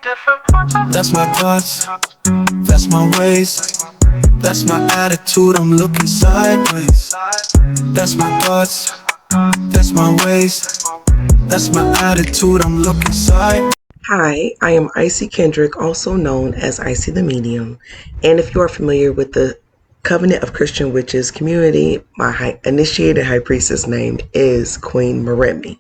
That's my thoughts, that's my ways, that's my attitude, I'm looking sideways. That's my thoughts, that's my ways, that's my attitude, I'm looking sideways. Hi, I am Icy Kendrick, also known as Icy the Medium, and if you are familiar with the Covenant of Christian Witches community, my initiated high priestess name is Queen Maremi.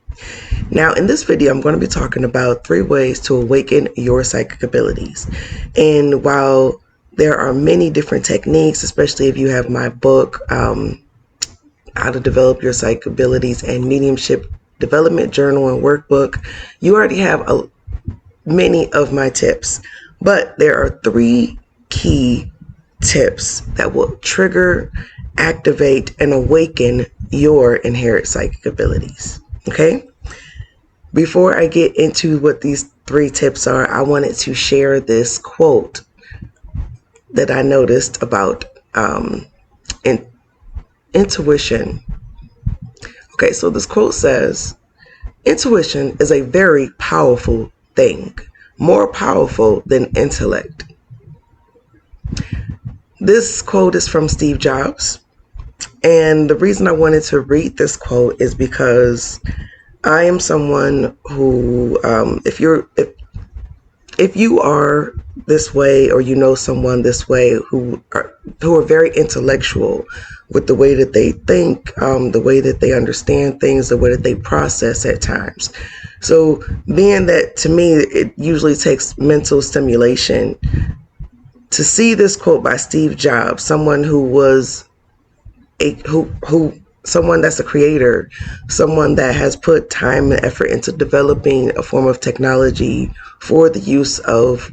Now, in this video, I'm going to be talking about 3 ways to awaken your psychic abilities. And while there are many different techniques, especially if you have my book, How to Develop Your Psychic Abilities and Mediumship Development Journal and Workbook, you already have many of my tips. But there are 3 key tips that will trigger, activate, and awaken your inherent psychic abilities. Okay? Before I get into what these 3 tips are, I wanted to share this quote that I noticed about intuition. Okay, so this quote says, "Intuition is a very powerful thing, more powerful than intellect." This quote is from Steve Jobs. And the reason I wanted to read this quote is because I am someone who, if you are this way, or you know someone this way who are very intellectual with the way that they think, the way that they understand things, the way that they process at times. So being that, to me, it usually takes mental stimulation to see this quote by Steve Jobs, someone who was someone that's a creator, someone that has put time and effort into developing a form of technology for the use of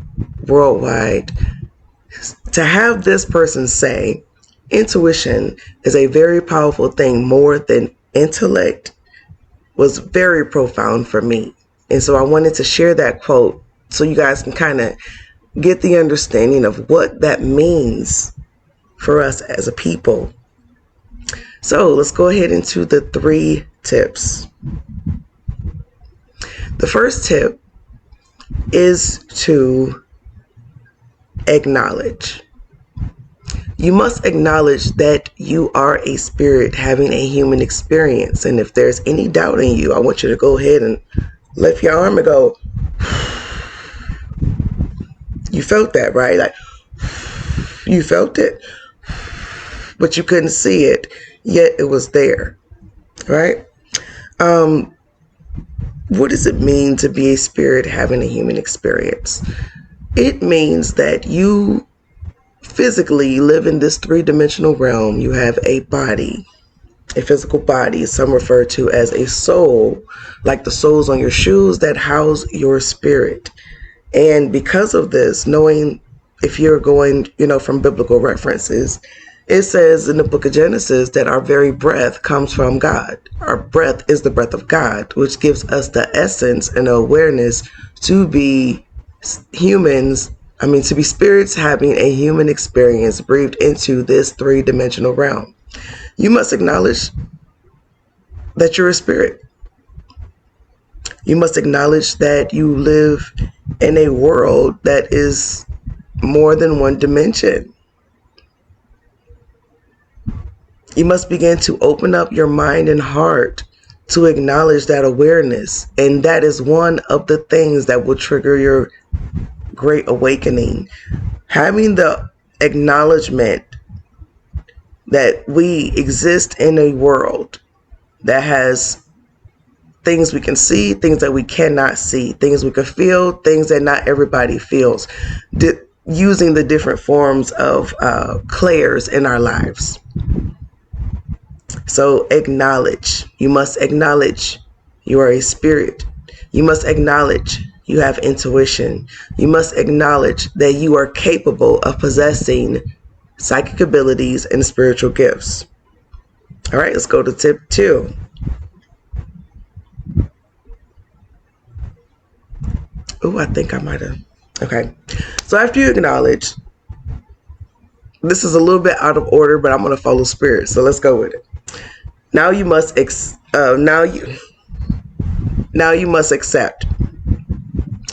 worldwide. To have this person say intuition is a very powerful thing, more than intellect, was very profound for me. And so I wanted to share that quote so you guys can kind of get the understanding of what that means for us as a people. So let's go ahead into the 3 tips. The first tip is to acknowledge. You must acknowledge that you are a spirit having a human experience. And if there's any doubt in you, I want you to go ahead and lift your arm and go. You felt that, right? Like, you felt it, but you couldn't see it, yet it was there, right? What does it mean to be a spirit having a human experience? It means that you physically live in this 3-dimensional realm. You have a body, a physical body. Some refer to as a soul, like the soles on your shoes that house your spirit. And because of this, knowing, if you're going, from biblical references, it says in the book of Genesis that our very breath comes from God. Our breath is the breath of God, which gives us the essence and the awareness to be humans, to be spirits having a human experience breathed into this 3-dimensional realm. You must acknowledge that you're a spirit. You must acknowledge that you live in a world that is more than 1 dimension. You must begin to open up your mind and heart to acknowledge that awareness. And that is one of the things that will trigger your great awakening. Having the acknowledgement that we exist in a world that has things we can see, things that we cannot see, things we can feel, things that not everybody feels, using the different forms of clairs in our lives. So acknowledge. You must acknowledge you are a spirit. You must acknowledge you have intuition. You must acknowledge that you are capable of possessing psychic abilities and spiritual gifts. All right, let's go to tip 2. Oh, I think I might have. Okay. So after you acknowledge, this is a little bit out of order, but I'm going to follow spirit. So let's go with it. Now you must accept.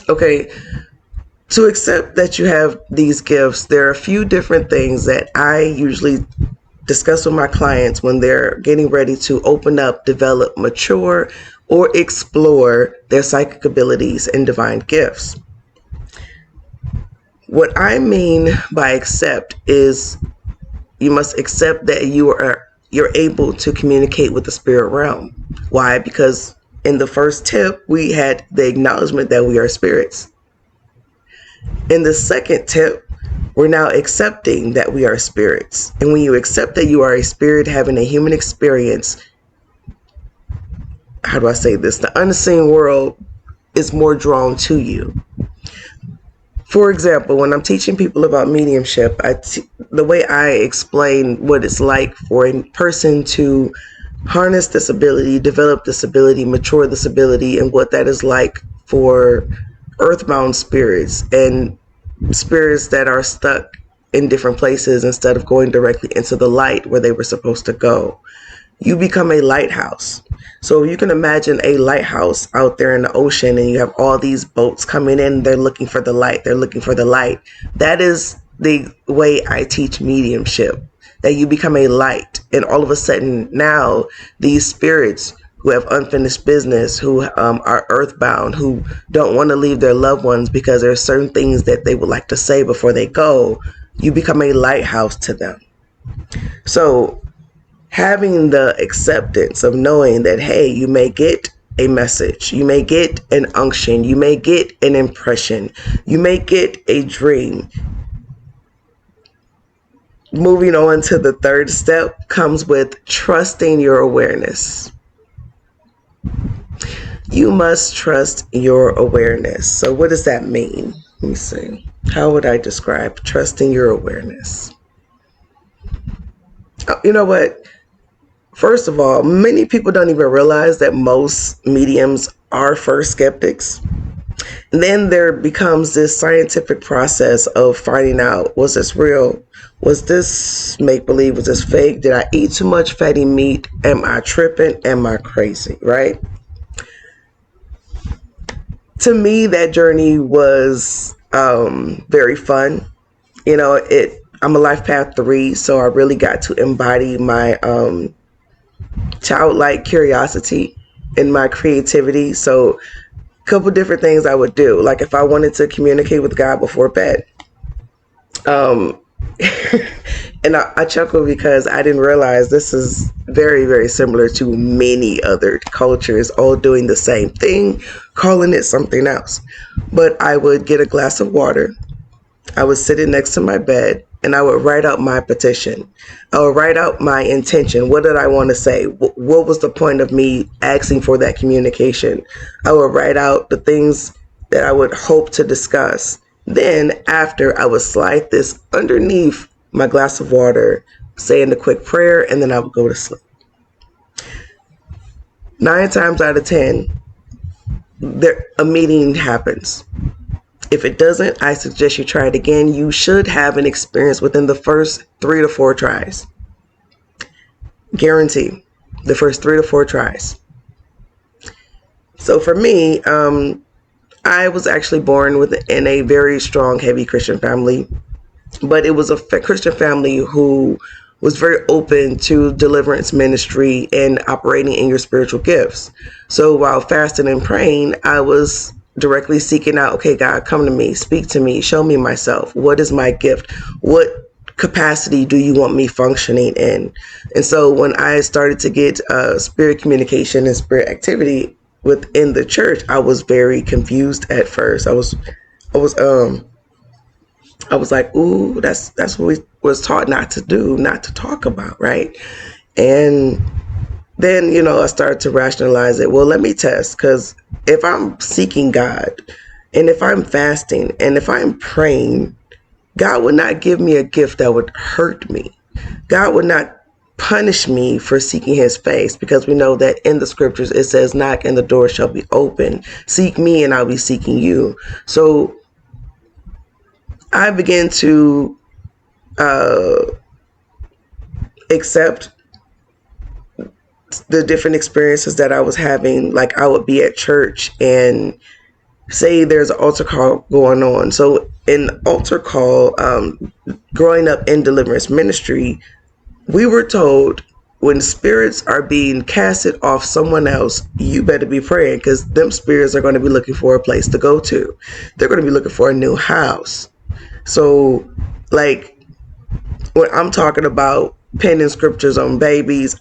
Okay. To accept that you have these gifts, there are a few different things that I usually discuss with my clients when they're getting ready to open up, develop, mature, or explore their psychic abilities and divine gifts. What I mean by accept is you must accept that you're able to communicate with the spirit realm. Why? Because in the first tip, we had the acknowledgement that we are spirits. In the second tip, we're now accepting that we are spirits. And when you accept that you are a spirit having a human experience, how do I say this? The unseen world is more drawn to you. For example, when I'm teaching people about mediumship, the way I explain what it's like for a person to harness this ability, develop this ability, mature this ability, and what that is like for earthbound spirits and spirits that are stuck in different places instead of going directly into the light where they were supposed to go. You become a lighthouse. So you can imagine a lighthouse out there in the ocean, and you have all these boats coming in. They're looking for the light. They're looking for the light. That is the way I teach mediumship, that you become a light. And all of a sudden now these spirits who have unfinished business, who are earthbound, who don't want to leave their loved ones because there are certain things that they would like to say before they go, you become a lighthouse to them. So having the acceptance of knowing that, hey, you may get a message, you may get an unction, you may get an impression, you may get a dream. Moving on to the third step comes with trusting your awareness. You must trust your awareness. So what does that mean? Let me see. How would I describe trusting your awareness? You know what? First of all, many people don't even realize that most mediums are first skeptics. And then there becomes this scientific process of finding out, was this real? Was this make-believe? Was this fake? Did I eat too much fatty meat? Am I tripping? Am I crazy? Right? To me, that journey was very fun. You know, I'm a life path 3, so I really got to embody my childlike curiosity and my creativity. So a couple different things I would do, like if I wanted to communicate with God before bed, and I chuckle because I didn't realize this is very, very similar to many other cultures all doing the same thing, calling it something else. But I would get a glass of water, I would sit it next to my bed, and I would write out my petition. I would write out my intention. What did I want to say? What was the point of me asking for that communication? I would write out the things that I would hope to discuss. Then after, I would slide this underneath my glass of water, saying a quick prayer, and then I would go to sleep. 9 times out of 10, a meeting happens. If it doesn't, I suggest you try it again. You should have an experience within the first 3 to 4 tries. Guarantee. The first 3 to 4 tries. So for me, I was actually born in a very strong, heavy Christian family. But it was a Christian family who was very open to deliverance ministry and operating in your spiritual gifts. So while fasting and praying, I was directly seeking out, okay, God, come to me, speak to me, show me myself. What is my gift? What capacity do you want me functioning in? And so when I started to get spirit communication and spirit activity within the church, I was very confused at first. I was like, ooh, that's what we was taught not to do, not to talk about, right? And then, I started to rationalize it. Well, let me test, because if I'm seeking God, and if I'm fasting, and if I'm praying, God would not give me a gift that would hurt me. God would not punish me for seeking his face, because we know that in the scriptures it says, knock and the door shall be open. Seek me and I'll be seeking you. So I began to accept the different experiences that I was having. Like I would be at church and say there's an altar call going on. So in altar call, growing up in deliverance ministry, we were told when spirits are being casted off someone else, you better be praying, because them spirits are going to be looking for a place to go to. They're going to be looking for a new house. So, like, when I'm talking about penning scriptures on babies,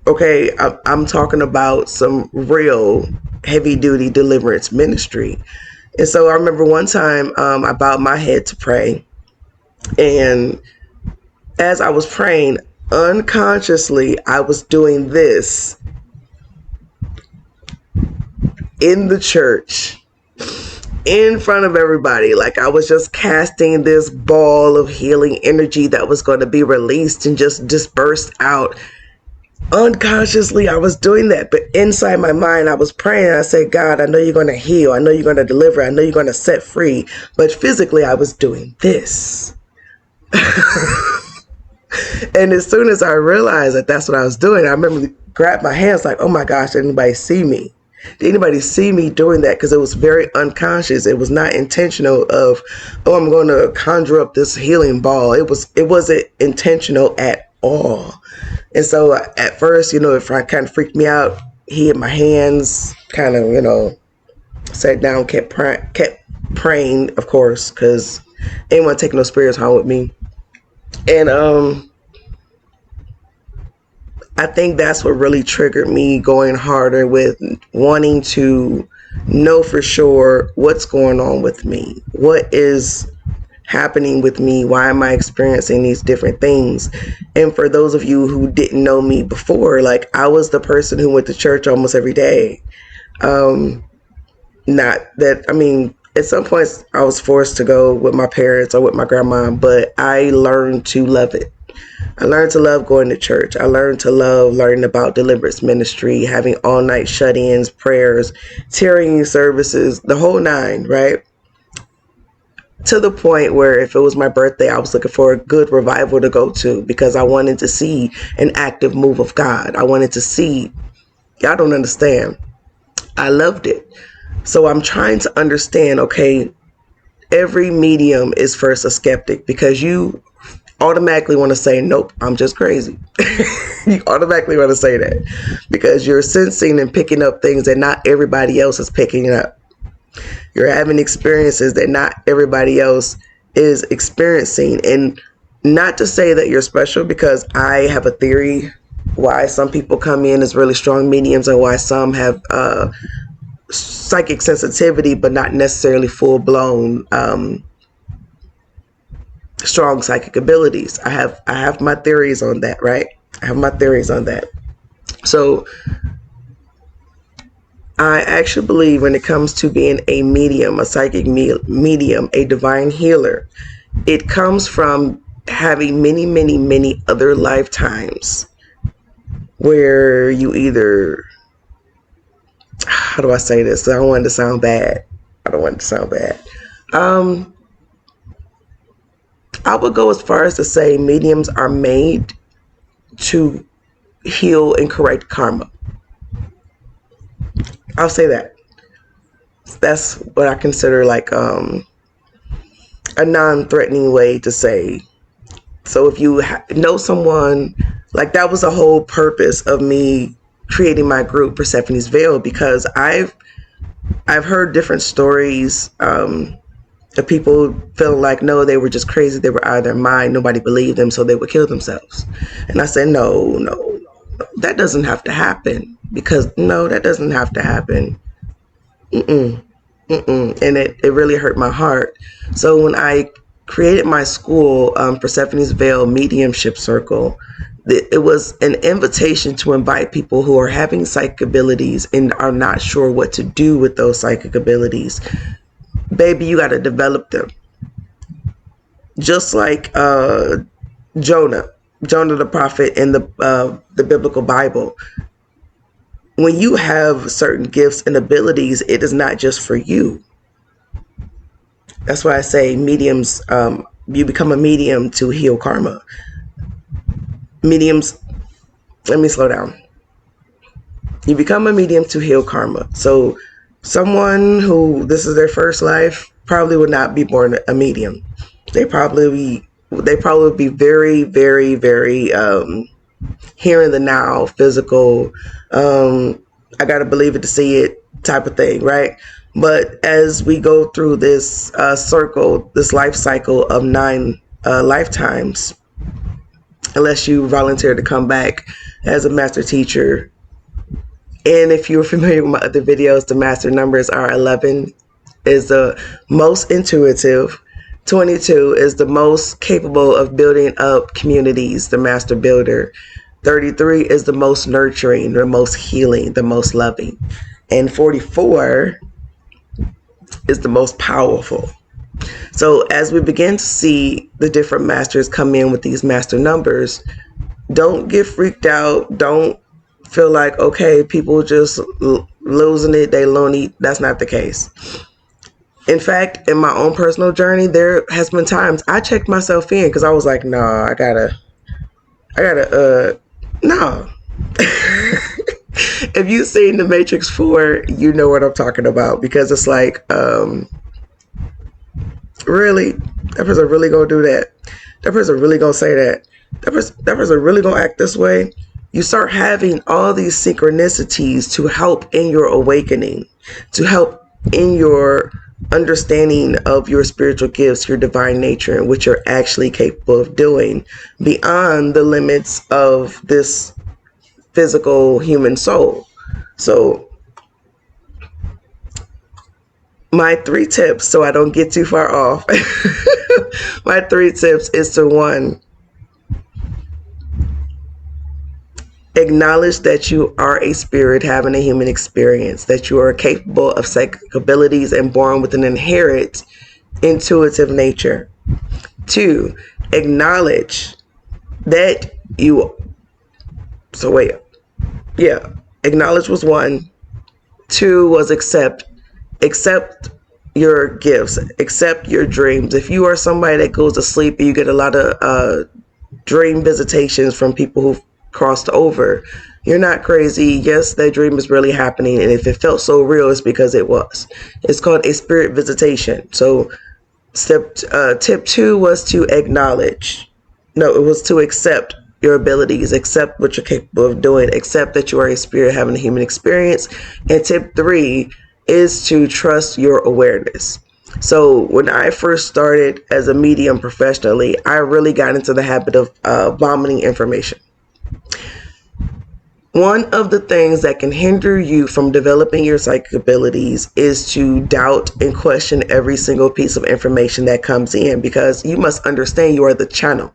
okay, I'm talking about some real heavy duty deliverance ministry. And so I remember one time I bowed my head to pray. And as I was praying, unconsciously, I was doing this in the church in front of everybody. Like I was just casting this ball of healing energy that was going to be released and just dispersed out. Unconsciously, I was doing that, but inside my mind, I was praying. I said, God, I know you're going to heal. I know you're going to deliver. I know you're going to set free. But physically, I was doing this. And as soon as I realized that that's what I was doing, I remember grabbed my hands like, oh my gosh, did anybody see me? Did anybody see me doing that? Because it was very unconscious. It was not intentional of, oh, I'm going to conjure up this healing ball. It wasn't intentional at all. And so at first, it kind of freaked me out. He had my hands, kind of, sat down, kept praying, of course, because I didn't want to take no spirits home with me. And I think that's what really triggered me going harder with wanting to know for sure what's going on with me. What is happening with me? Why am I experiencing these different things? And for those of you who didn't know me before, like I was the person who went to church almost every day. Not that, at some points I was forced to go with my parents or with my grandma, but I learned to love it. I learned to love going to church. I learned to love learning about deliverance ministry, having all night shut-ins, prayers, tearing services, the whole nine, right? To the point where if it was my birthday, I was looking for a good revival to go to because I wanted to see an active move of God. I wanted to see, y'all don't understand. I loved it. So I'm trying to understand, okay, every medium is first a skeptic because you automatically want to say, nope, I'm just crazy. You automatically want to say that because you're sensing and picking up things that not everybody else is picking up. You're having experiences that not everybody else is experiencing. And not to say that you're special, because I have a theory why some people come in as really strong mediums and why some have psychic sensitivity, but not necessarily full-blown strong psychic abilities. I have my theories on that, right? I have my theories on that. So I actually believe when it comes to being a medium, a psychic medium, a divine healer, it comes from having many, many, many other lifetimes where you either, how do I say this? I don't want it to sound bad. I would go as far as to say mediums are made to heal and correct karma. I'll say that. That's what I consider like a non-threatening way to say. So if you know someone, like that was the whole purpose of me creating my group Persephone's Veil, because I've heard different stories of people feeling like, no, they were just crazy, they were out of their mind, nobody believed them, so they would kill themselves. And I said, no, that doesn't have to happen. Because no, that doesn't have to happen. And it really hurt my heart. So when I created my school, Persephone's Veil Mediumship Circle, it was an invitation to invite people who are having psychic abilities and are not sure what to do with those psychic abilities. Baby, you got to develop them. Just like Jonah the prophet in the biblical Bible. When you have certain gifts and abilities, it is not just for you. That's why I say mediums, you become a medium to heal karma. Mediums, let me slow down. You become a medium to heal karma. So Someone who this is their first life probably would not be born a medium. They probably would be very, very, very here in the now, physical. I gotta believe it to see it type of thing, right? But as we go through this circle, this life cycle of 9 lifetimes, unless you volunteer to come back as a master teacher. And if you're familiar with my other videos, the master numbers are 11 is the most intuitive, 22 is the most capable of building up communities, the master builder. 33 is the most nurturing, the most healing, the most loving. And 44 is the most powerful. So as we begin to see the different masters come in with these master numbers, don't get freaked out. Don't feel like, okay, people just losing it, they loony. That's not the case. In fact, in my own personal journey, there has been times I checked myself in because I was like, nah, I gotta, no. If you've seen The Matrix 4, you know what I'm talking about, because it's like, really? That person really gonna do that? That person really gonna say that? That person really gonna act this way? You start having all these synchronicities to help in your awakening, to help in your understanding of your spiritual gifts, your divine nature, and what you're actually capable of doing beyond the limits of this physical human soul. So my 3 tips, so I don't get too far off, my 3 tips is to 1, acknowledge that you are a spirit having a human experience, that you are capable of psychic abilities and born with an inherent intuitive nature. 2, acknowledge that you, acknowledge was 1. 2 was accept your gifts, accept your dreams. If you are somebody that goes to sleep and you get a lot of dream visitations from people who've crossed over, you're not crazy. Yes, that dream is really happening, and if it felt so real, it's because it was. It's called a spirit visitation. So tip 2 was to acknowledge. No, it was to accept your abilities, accept what you're capable of doing, accept that you are a spirit having a human experience. And tip 3 is to trust your awareness. So when I first started as a medium professionally, I really got into the habit of vomiting information. One of the things that can hinder you from developing your psychic abilities is to doubt and question every single piece of information that comes in, because you must understand you are the channel.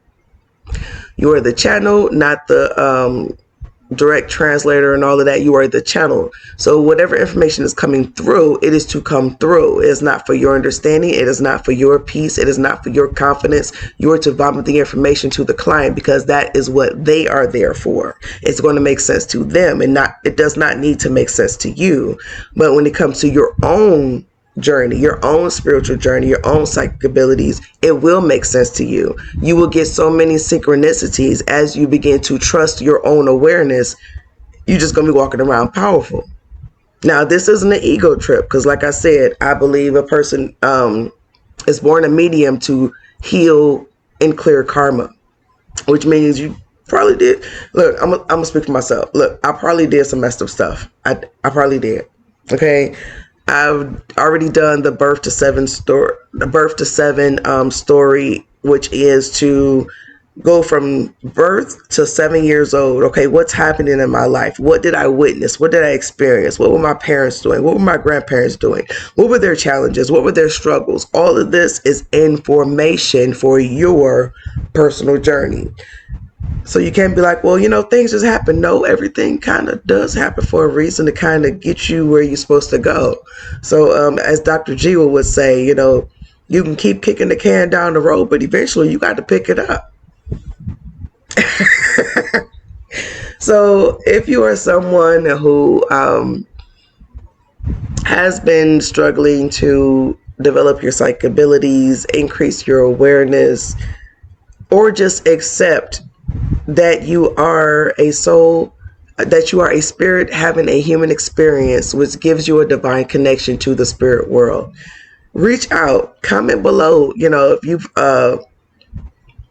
You are the channel, not the direct translator and all of that. You are the channel. So whatever information is coming through, it is to come through. It is not for your understanding. It is not for your peace. It is not for your confidence. You are to vomit the information to the client, because that is what they are there for. It's going to make sense to them, and it does not need to make sense to you. But when it comes to your own journey, your own spiritual journey, your own psychic abilities, it will make sense to you. You will get so many synchronicities as you begin to trust your own awareness. You're just going to be walking around powerful. Now, this isn't an ego trip, because like I said, I believe a person is born a medium to heal and clear karma, which means you probably did. Look, I'm gonna speak for myself. Look, I probably did some messed up stuff. I probably did. Okay. I've already done the birth to 7 story, story, which is to go from birth to 7 years old. Okay, what's happening in my life? What did I witness? What did I experience? What were my parents doing? What were my grandparents doing? What were their challenges? What were their struggles? All of this is information for your personal journey. So you can't be like, well, things just happen. No, everything kind of does happen for a reason, to kind of get you where you're supposed to go. So as Dr. G would say, you can keep kicking the can down the road, but eventually you got to pick it up. So if you are someone who has been struggling to develop your psychic abilities, increase your awareness, or just accept that you are a soul that you are a spirit having a human experience, which gives you a divine connection to the spirit world. Reach out, comment below. If you've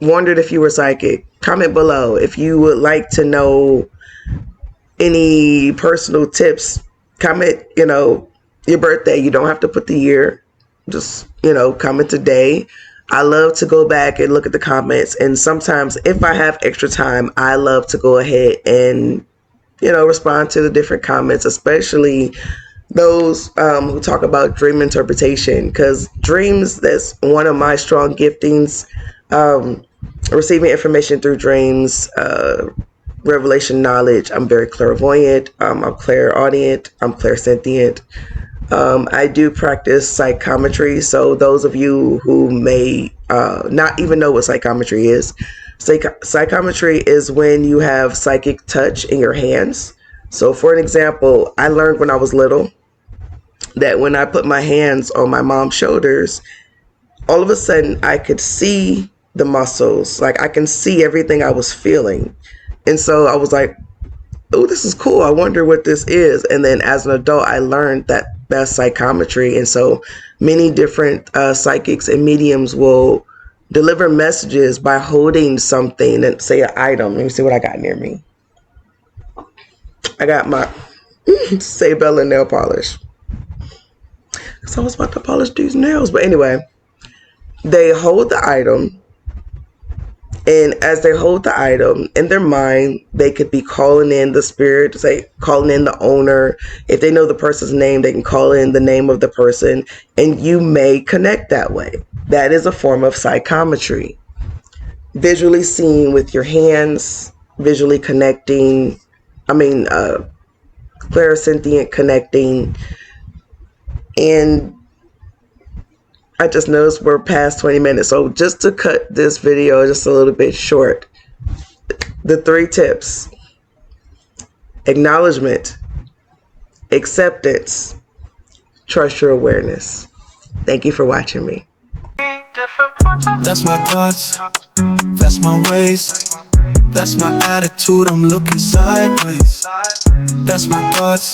wondered if you were psychic, comment below. If you would like to know any personal tips, comment, your birthday. You don't have to put the year. Just, comment today. I love to go back and look at the comments. And sometimes if I have extra time, I love to go ahead and, respond to the different comments, especially those who talk about dream interpretation, because dreams, that's one of my strong giftings. Receiving information through dreams, revelation knowledge. I'm very clairvoyant. I'm clairaudient. I'm clairsentient. I do practice psychometry. So those of you who may not even know what psychometry is, psychometry is when you have psychic touch in your hands. So for an example, I learned when I was little that when I put my hands on my mom's shoulders, all of a sudden I could see the muscles. Like I can see everything I was feeling. And so I was like, oh, this is cool. I wonder what this is. And then as an adult, I learned that that's psychometry. And so many different psychics and mediums will deliver messages by holding something, and say an item. Let me see what I got near me. I got my Sabella nail polish. So I was about to polish these nails. But anyway, they hold the item. And as they hold the item in their mind, they could be calling in the spirit, say calling in the owner. If they know the person's name, they can call in the name of the person, and you may connect that way. That is a form of psychometry. Visually seeing with your hands, visually connecting, clairsentient connecting. And I just noticed we're past 20 minutes. So just to cut this video just a little bit short, the 3 tips: acknowledgement, acceptance, trust your awareness. Thank you for watching me. That's my thoughts, that's my ways, that's my attitude, I'm looking sideways. That's my thoughts.